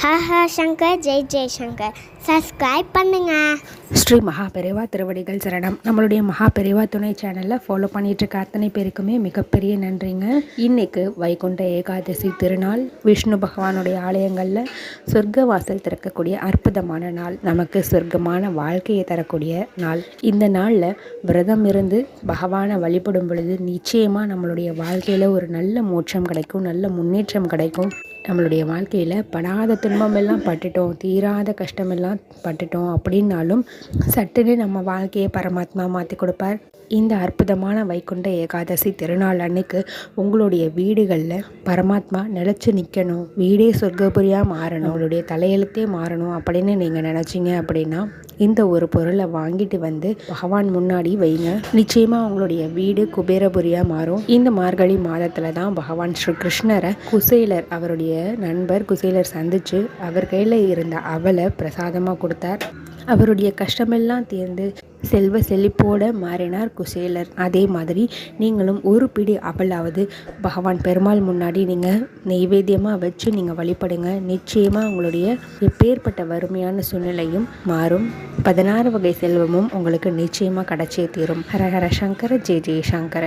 Shankar Jai Jaishankar. Subscribe பண்ணுங்க. ஸ்ரீ மகா பெரிவா திருவடிகள் சரணம். நம்மளுடைய மகா பெரிவா துணை சேனலில் ஃபாலோ பண்ணிட்டு இருக்க அத்தனை பேருக்குமே மிகப்பெரிய நன்றிங்க. இன்னைக்கு வைகுண்ட ஏகாதசி திருநாள். விஷ்ணு பகவானுடைய ஆலயங்களில் சொர்க்க வாசல் திறக்கக்கூடிய அற்புதமான நாள். நமக்கு சொர்க்கமான வாழ்க்கையை தரக்கூடிய நாள். இந்த நாளில் விரதம் இருந்து பகவானை வழிபடும் பொழுது நிச்சயமாக நம்மளுடைய வாழ்க்கையில் ஒரு நல்ல மோட்சம் கிடைக்கும், நல்ல முன்னேற்றம் கிடைக்கும். நம்மளுடைய வாழ்க்கையில் படாத துன்பமெல்லாம் பட்டுட்டோம், தீராத கஷ்டமெல்லாம் பட்டுட்டோம் அப்படின்னாலும் சட்டுன்னு நம்ம வாழ்க்கையை பரமாத்மா மாற்றி கொடுப்பார். இந்த அற்புதமான வைகுண்ட ஏகாதசி திருநாள் அன்னைக்கு உங்களுடைய வீடுகளில் பரமாத்மா நிலச்சி நிற்கணும், வீடே சொர்க்கபுரியாக மாறணும், உங்களுடைய தலையெழுத்தே மாறணும் அப்படின்னு நீங்கள் நினச்சிங்க அப்படின்னா இந்த ஒரு பொருளை வாங்கிட்டு வந்து பகவான் முன்னாடி வைங்க. நிச்சயமாக உங்களுடைய வீடு குபேரபுரியாக மாறும். இந்த மார்கழி மாதத்தில் தான் பகவான் ஸ்ரீ கிருஷ்ணரை குசேலர், அவருடைய நண்பர் குசேலர் சந்தித்து அவர் கையில் இருந்த அவலை பிரசாதமாக கொடுத்தார். அவருடைய கஷ்டமெல்லாம் தீர்ந்து செல்வ செழிப்போடு மாறினார் குசேலர். அதே மாதிரி நீங்களும் ஒரு பிடி அவளாவது பகவான் பெருமாள் முன்னாடி நீங்கள் நெய்வேத்தியமாக வச்சு நீங்கள் வழிபடுங்க. நிச்சயமாக உங்களுடைய எப்பேற்பட்ட வறுமையான சூழ்நிலையும் மாறும். 16 வகை செல்வமும் உங்களுக்கு நிச்சயமாக கிடைச்சே தீரும். ஹர ஹர சங்கர ஜெய ஜெய சங்கர.